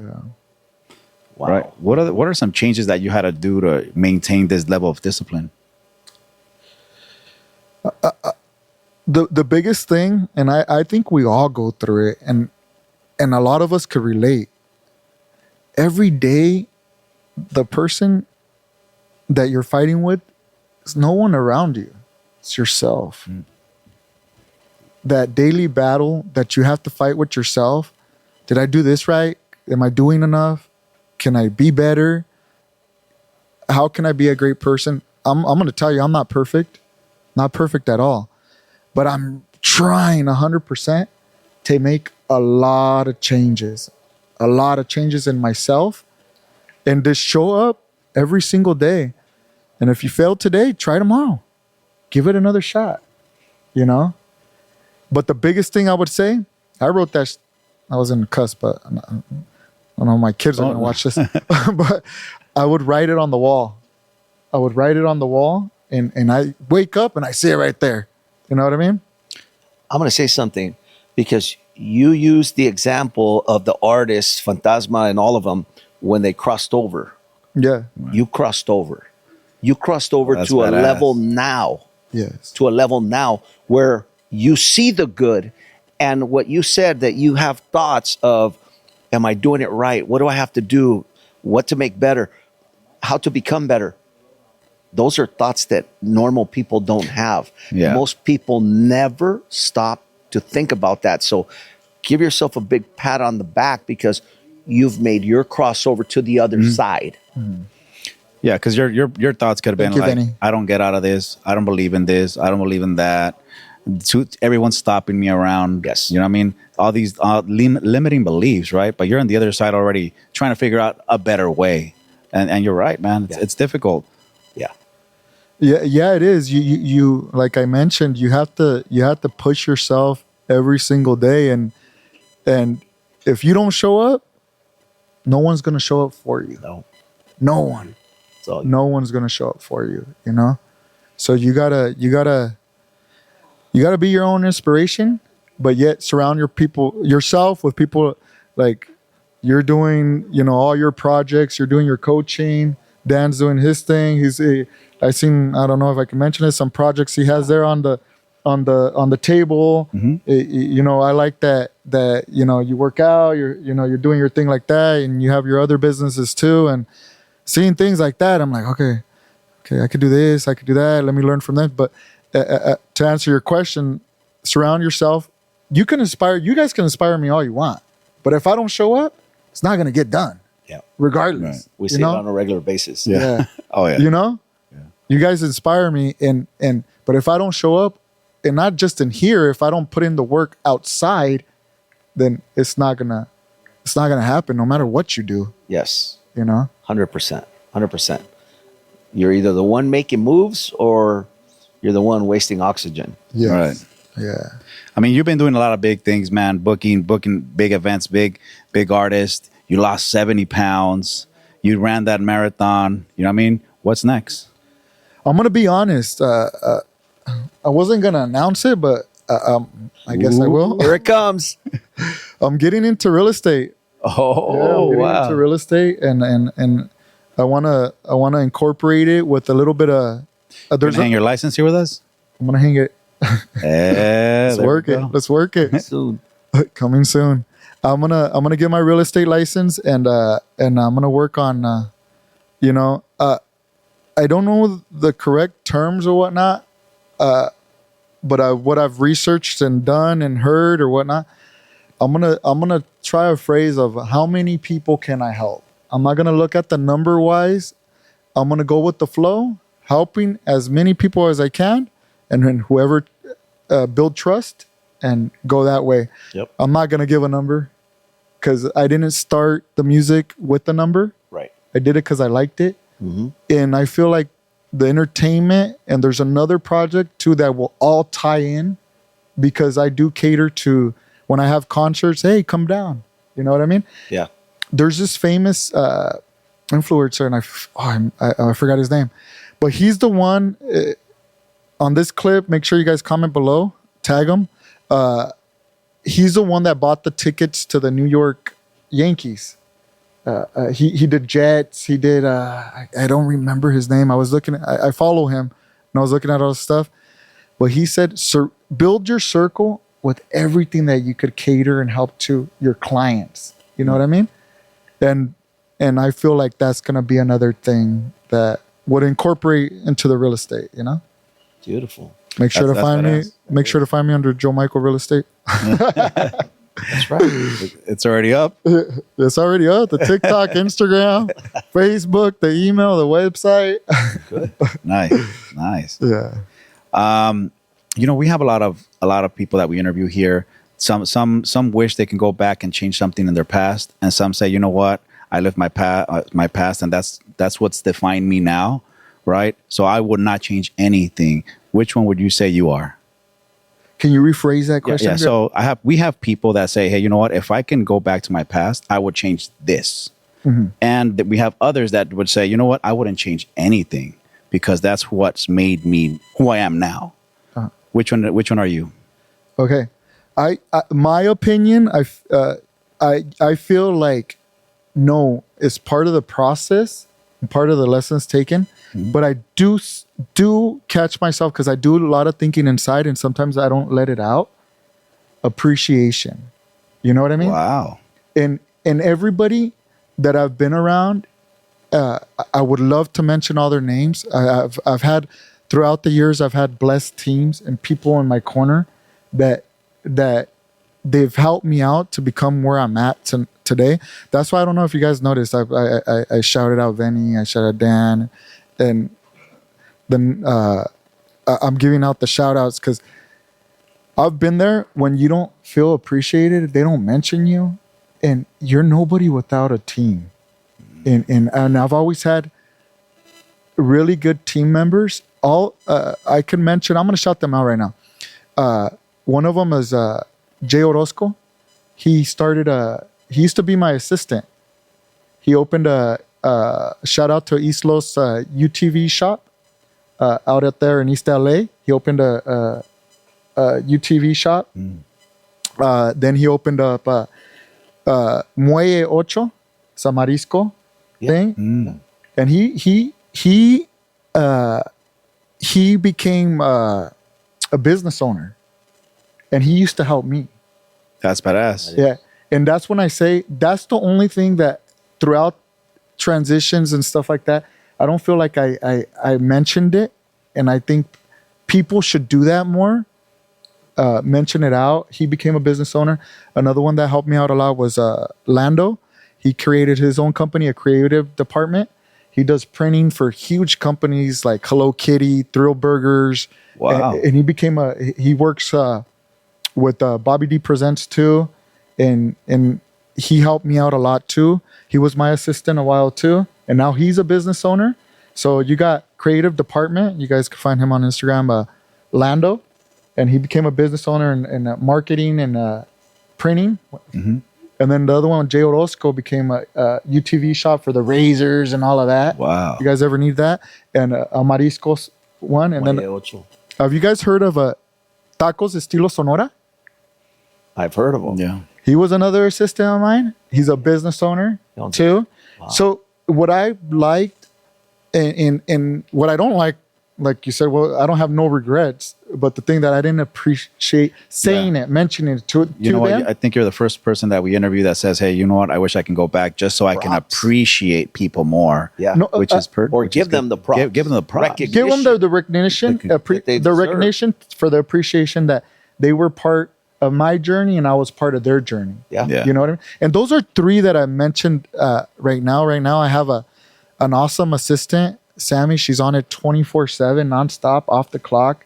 Wow. Right. What are some changes that you had to do to maintain this level of discipline? The biggest thing, and I think we all go through it, and a lot of us could relate. Every day, the person that you're fighting with is no one around you. It's yourself. That daily battle that you have to fight with yourself. Did I do this right? Am I doing enough? Can I be better? How can I be a great person? I'm going to tell you, I'm not perfect. Not perfect at all. But I'm trying 100% to make a lot of changes. A lot of changes in myself. And just show up every single day. And if you fail today, try tomorrow. Give it another shot. You know? But the biggest thing I would say, I wrote that. I was in the cusp, but I don't know, my kids are going to watch this. But I would write it on the wall. I would write it on the wall, and I wake up and I see it right there. You know what I mean? I'm going to say something because you used the example of the artists, Fantasma and all of them, when they crossed over. Yeah. You crossed over. You crossed over That's to a badass. level now Yes. to a level now where you see the good, and what you said, that you have thoughts of, am I doing it right? What do I have to do? What to make better? How to become better? Those are thoughts that normal people don't have. Yeah. Most people never stop to think about that. So give yourself a big pat on the back because you've made your crossover to the other side. Yeah, because your thoughts could have been Thank you, like, Venny. I don't get out of this. I don't believe in this. I don't believe in that. Everyone's stopping me around. Yes. You know what I mean? All these limiting beliefs, right? But you're on the other side already trying to figure out a better way. And you're right, man. It's difficult. Yeah. Yeah, it is. You like I mentioned, you have to push yourself every single day, and if you don't show up, no one's gonna show up for you. No one. So No one's gonna show up for you. You know, so you gotta be your own inspiration, but yet surround yourself with people like you're doing. You know, all your projects. You're doing your coaching. Dan's doing his thing. I don't know if I can mention it, some projects he has there on the table. You know, I like that you know, you work out, you're doing your thing like that, and you have your other businesses too, and seeing things like that, I'm like, okay, I could do this, I could do that, let me learn from them. But to answer your question, surround yourself. You guys can inspire me all you want, but if I don't show up, it's not going to get done. yeah, Regardless. we see it on a regular basis. Yeah. Oh, yeah. You know? You guys inspire me, but if I don't show up, and not just in here, if I don't put in the work outside, then it's not gonna happen no matter what you do. Yes. You know? 100%. 100%. You're either the one making moves or you're the one wasting oxygen. Yeah. Right. Yeah. I mean, you've been doing a lot of big things, man. Booking big events, big artists. You lost 70 pounds. You ran that marathon. You know what I mean? What's next? I'm gonna be honest. I wasn't gonna announce it, but I guess I will. Here it comes. I'm getting into real estate. Oh, I'm getting wow. into real estate, and I wanna incorporate it with a little bit of. There's hang your license here with us? I'm gonna hang it. Yeah, Let's work it. Soon. Coming soon. I'm gonna get my real estate license, and I'm gonna work on, you know, I don't know the correct terms or whatnot, but what I've researched and done and heard or whatnot, I'm gonna try a phrase of how many people can I help. I'm not gonna look at the number wise. I'm gonna go with the flow, helping as many people as I can, and then whoever build trust and go that way. Yep. I'm not gonna give a number because I didn't start the music with the number. Right. I did it because I liked it. Mm-hmm. And I feel like the entertainment, and there's another project too that will all tie in, because I do cater to, when I have concerts, hey, come down. You know what I mean? Yeah. There's this famous influencer, and I forgot his name, but he's the one on this clip. Make sure you guys comment below, tag him. He's the one that bought the tickets to the New York Yankees. He did Jets. He did. I don't remember his name. I follow him, and I was looking at all this stuff. But he said, "Sir, build your circle with everything that you could cater and help to your clients." You know what I mean? And I feel like that's gonna be another thing that would incorporate into the real estate. You know? Beautiful. Make sure to That's find me. badass. Make sure to find me under Joe Michael Real Estate. That's right. It's already up. It's already up. The TikTok, Instagram, Facebook, the email, the website. Nice. Yeah. You know, we have a lot of people that we interview here. Some wish they can go back and change something in their past, and some say, you know what, I lived my past, and that's what's defined me now, right? So I would not change anything. Which one would you say you are? Can you rephrase that question? Yeah. So we have people that say, hey, you know what? If I can go back to my past, I would change this. Mm-hmm. And we have others that would say, you know what? I wouldn't change anything because that's what's made me who I am now. Uh-huh. Which one are you? Okay. I my opinion, I feel like no, it's part of the process, part of the lessons taken. But I do catch myself because I do a lot of thinking inside, and sometimes I don't let it out. Appreciation, you know what I mean? Wow. And everybody that I've been around, I would love to mention all their names. I've had throughout the years, I've had blessed teams and people in my corner that they've helped me out to become where I'm at today. That's why I don't know if you guys noticed. I shouted out Venny, I shouted out Dan, and then I'm giving out the shout outs because I've been there when you don't feel appreciated, they don't mention you, and you're nobody without a team. And I've always had really good team members. All I can mention, I'm going to shout them out right now. One of them is Jay Orozco. He used to be my assistant. He opened a shout out to East Los UTV shop out at there in East LA. He opened a UTV shop. Then he opened up Muelle Ocho, Samarisco thing. And he became a business owner, and he used to help me. That's badass. Yeah. And that's when I say that's the only thing that throughout transitions and stuff like that, I don't feel like I mentioned it. And I think people should do that more. Mention it out. He became a business owner. Another one that helped me out a lot was Lando. He created his own company, a creative department. He does printing for huge companies like Hello Kitty, Thrill Burgers. Wow. And he works with Bobby D Presents too. And he helped me out a lot too. He was my assistant a while too. And now he's a business owner. So you got creative department. You guys can find him on Instagram, Lando. And he became a business owner in marketing and printing. And then the other one, Jay Orozco, became a UTV shop for the razors and all of that. Wow. You guys ever need that? And Mariscos one. And then, have you guys heard of Tacos Estilo Sonora? I've heard of them. Yeah. He was another assistant of mine. He's a business owner too. Wow. So what I liked and what I don't like you said, well, I don't have no regrets. But the thing that I didn't appreciate saying it, mentioning it to You know what? them. I think you're the first person that we interview that says, "Hey, you know what? I wish I can go back just so I can appreciate people more." Yeah. No, which is perfect. Or give them the props. Give them the props. Recognition. Give them the recognition, that they the deserve. recognition for the appreciation that they were part of my journey and I was part of their journey. Yeah. Yeah. You know what I mean? And those are three that I mentioned right now. Right now, I have an awesome assistant, Sammy. She's on it 24/7, nonstop, off the clock,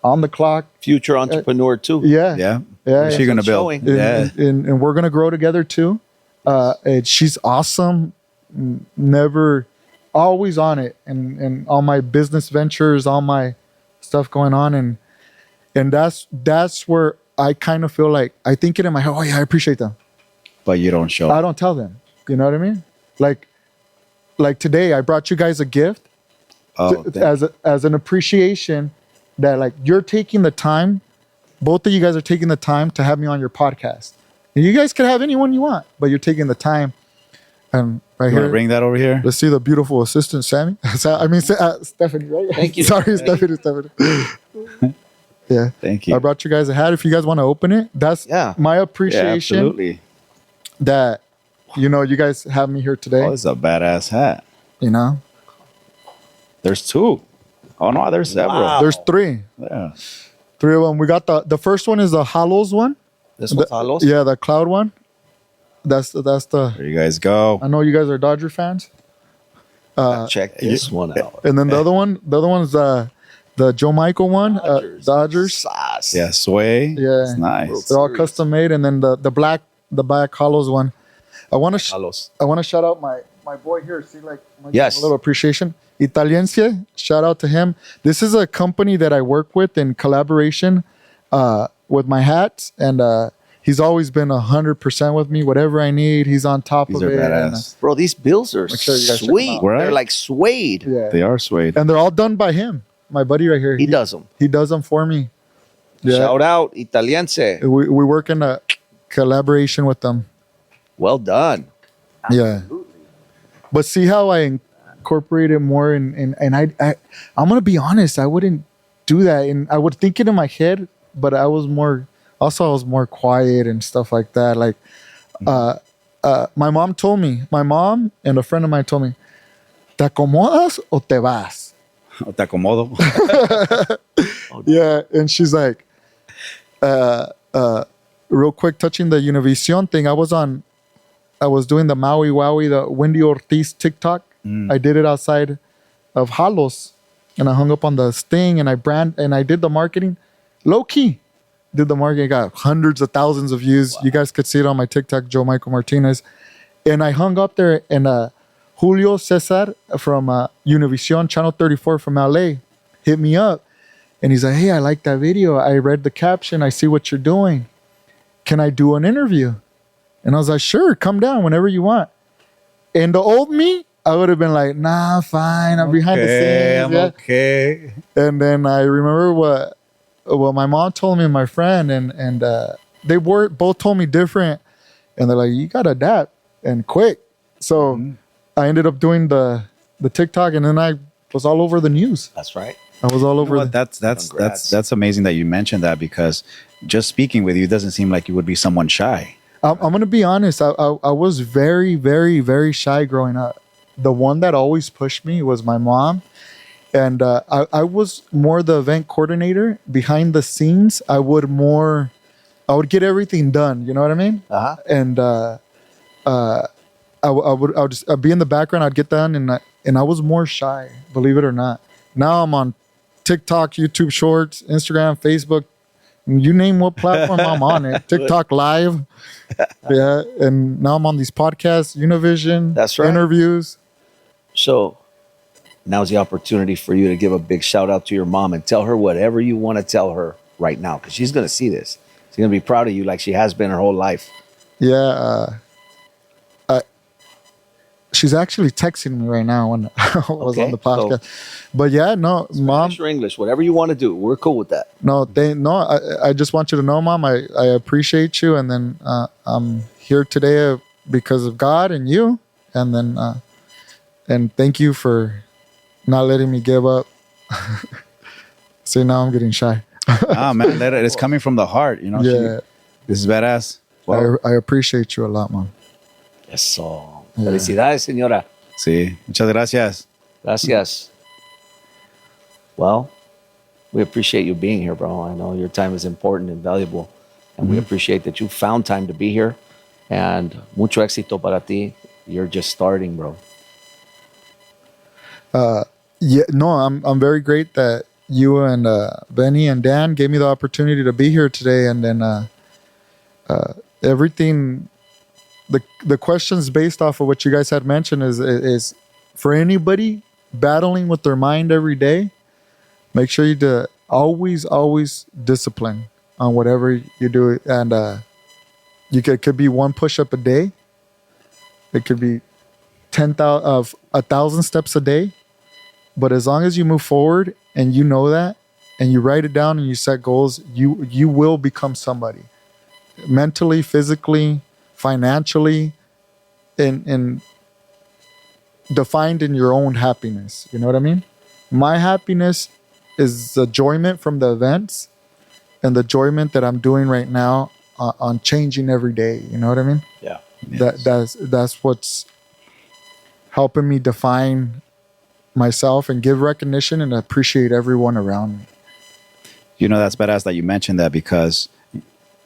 on the clock. Future entrepreneur too. Yeah. What's she gonna build? Showing. Yeah. And we're gonna grow together too. And she's awesome. Never, always on it, and all my business ventures, all my stuff going on, and that's where I kind of feel like I think it in my head. Oh yeah, I appreciate them, But you don't show. I don't tell them. You know what I mean? Like today, I brought you guys a gift as an appreciation that like you're taking the time. Both of you guys are taking the time to have me on your podcast. And you guys can have anyone you want, but you're taking the time. And right You here, want to bring that over here? let's see the beautiful assistant, Sammy. Stephanie, right? Thank you. Sorry, Stephanie. Yeah. Thank you. I brought you guys a hat. If you guys want to open it, that's my Yeah, appreciation absolutely. that, you guys have me here today. Oh, this is a badass hat. There's two. Oh no, there's several. Wow. There's three. Yeah. Three of them. We got the first one is the Halos one. This one's Halos? Yeah, the cloud one. That's the. There you guys go. I know you guys are Dodger fans. Check this one out. And then the other one's the Joe Michael one. Dodgers. Sauce. Yeah, sway. Yeah. It's nice. They're all Series. custom made. And then the black Halos one. I want to Halos. shout out my boy here. See, like, Yes. a little appreciation. Italiense, shout out to him. This is a company that I work with in collaboration with my hats, and he's always been 100% with me. Whatever I need, he's on top These of are it. badass. Bro, these bills are sure you guys check them sweet. out. Right? They're like suede. Yeah. They are suede. And they're all done by him, my buddy right here. He does them. He does them for me. Yeah. Shout out, Italiense. We work in a collaboration with them. Well done. Yeah. But see how I incorporate it more. And I'm gonna be honest, I wouldn't do that, and I would think it in my head, but I was more quiet and stuff like that. Like, my mom and a friend of mine told me, "Te acomodas o te vas?" Te acomodo. Yeah, and she's like, real quick, touching the Univision thing. I was doing the Maui Wowie, the Wendy Ortiz TikTok. I did it outside of Halos, and I hung up on the sting, and I did the marketing, low key. Did the marketing, got hundreds of thousands of views. Wow. You guys could see it on my TikTok, Joe Michael Martinez. And I hung up there, and Julio Cesar from Univision, Channel 34 from LA, hit me up. And he's like, "Hey, I like that video. I read the caption. I see what you're doing. Can I do an interview?" And I was like, "Sure, come down whenever you want." And the old me, I would have been like, "Nah, fine. I'm behind the scenes." I'm okay. And then I remember what my mom told me and my friend, and they both told me different. And they're like, "You got to adapt and quick." So I ended up doing the TikTok, and then I was all over the news. That's right. I was all over. That's amazing that you mentioned that, because just speaking with you, it doesn't seem like you would be someone shy. I'm going to be honest. I was very, very, very shy growing up. The one that always pushed me was my mom. And I was more the event coordinator behind the scenes. I would get everything done. You know what I mean? Uh-huh. And I'd be in the background. I'd get done, and I was more shy, believe it or not. Now I'm on TikTok, YouTube Shorts, Instagram, Facebook. You name what platform, I'm on it. TikTok Live. Yeah. And now I'm on these podcasts, Univision. That's right. Interviews. So now's the opportunity for you to give a big shout out to your mom and tell her whatever you want to tell her right now, because she's going to see this. She's going to be proud of you like she has been her whole life. Yeah. She's actually texting me right now when I was on the podcast. But yeah, no, Spanish Mom. or English, whatever you want to do. We're cool with that. I just want you to know, Mom, I appreciate you. And then I'm here today because of God and you. And then, and thank you for not letting me give up. See, now I'm getting shy. Man, it's coming from the heart, you know. Yeah. This is badass. Well, I appreciate you a lot, Mom. Eso. Yeah. Felicidades, señora. Sí. Muchas gracias. Gracias. Well, we appreciate you being here, bro. I know your time is important and valuable, and we appreciate that you found time to be here. And mucho éxito para ti. You're just starting, bro. Yeah, no, I'm very great that you and Venny and Dan gave me the opportunity to be here today, and then everything. The questions based off of what you guys had mentioned is for anybody battling with their mind every day. Make sure you always discipline on whatever you do, and it could be one push up a day. It could be 1,000 steps a day. But as long as you move forward and you know that, and you write it down and you set goals, you will become somebody, mentally, physically, financially, and defined in your own happiness. You know what I mean? My happiness is the enjoyment from the events and the enjoyment that I'm doing right now on changing every day. You know what I mean? Yeah. Yes. That's what's helping me define myself and give recognition and appreciate everyone around me. You know, that's badass that you mentioned that, because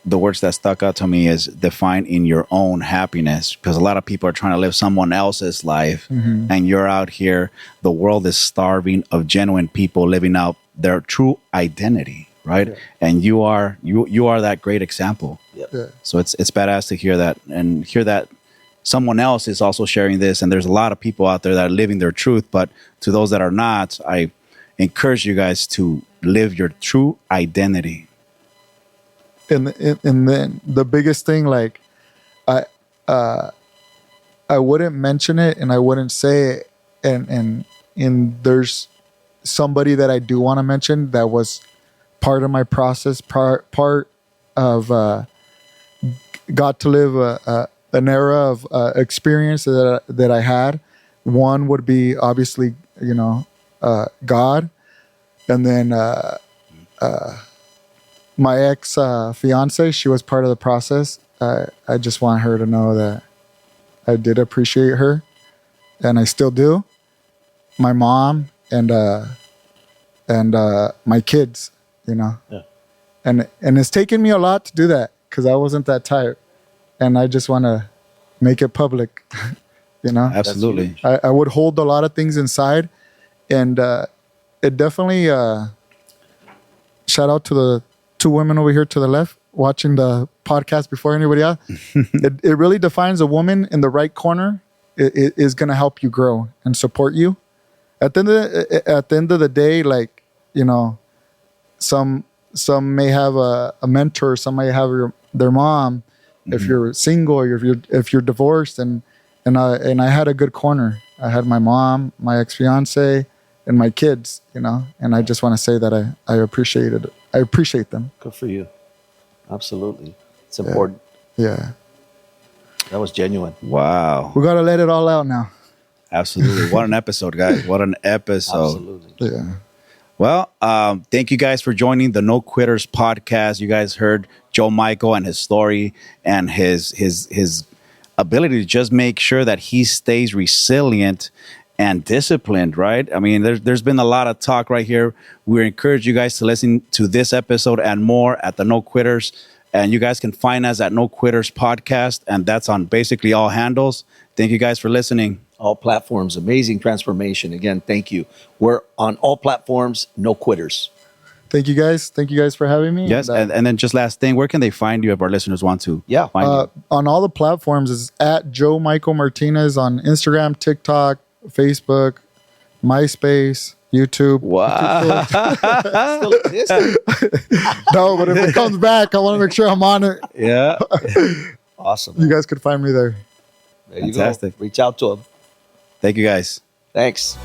the words that stuck out to me is define in your own happiness, because a lot of people are trying to live someone else's life, and you're out here. The world is starving of genuine people living out their true identity, right? Yeah. And you are that great example. Yep. Yeah. So it's badass to hear that, and hear that someone else is also sharing this. And there's a lot of people out there that are living their truth, but to those that are not, I encourage you guys to live your true identity. And then the biggest thing, like, I wouldn't mention it and I wouldn't say it, and there's somebody that I do want to mention that was part of my process, part of got to live an era of experience that I had, One would be obviously, God, and then my ex fiance. She was part of the process. I just want her to know that I did appreciate her, and I still do. My mom and my kids, Yeah. and it's taken me a lot to do that because I wasn't that type, and I just want to make it public. Absolutely. I would hold a lot of things inside, and it definitely shout out to the two women over here to the left watching the podcast before anybody else. It really defines a woman in the right corner. It is going to help you grow and support you. At the end of the day, like, some may have a mentor, some may have their mom. If you're single, or if you're divorced, and I had a good corner. I had my mom, my ex fiance, and my kids. And I just want to say that I appreciate them. Good for you. Absolutely. It's important. Yeah, That was genuine. Wow. we gotta let it all out now. Absolutely. What an episode, guys. What an episode. Absolutely. Yeah. Well, thank you guys for joining the No Quitters podcast. You guys heard Joe Michael and his story and his ability to just make sure that he stays resilient and disciplined, right? I mean, there's been a lot of talk right here. We encourage you guys to listen to this episode and more at the No Quitters. And you guys can find us at No Quitters Podcast, and that's on basically all handles. Thank you guys for listening. All platforms. Amazing transformation. Again, thank you. We're on all platforms. No quitters. Thank you guys. Thank you guys for having me. Yes, and then just last thing, where can they find you if our listeners want to find you? On all the platforms is at Joe Michael Martinez on Instagram, TikTok, Facebook, MySpace, YouTube. Wow. Still existing. No, but if it comes back, I want to make sure I'm on it. Yeah. Awesome. You guys could find me there. There you Fantastic. go. Reach out to them. Thank you guys. Thanks.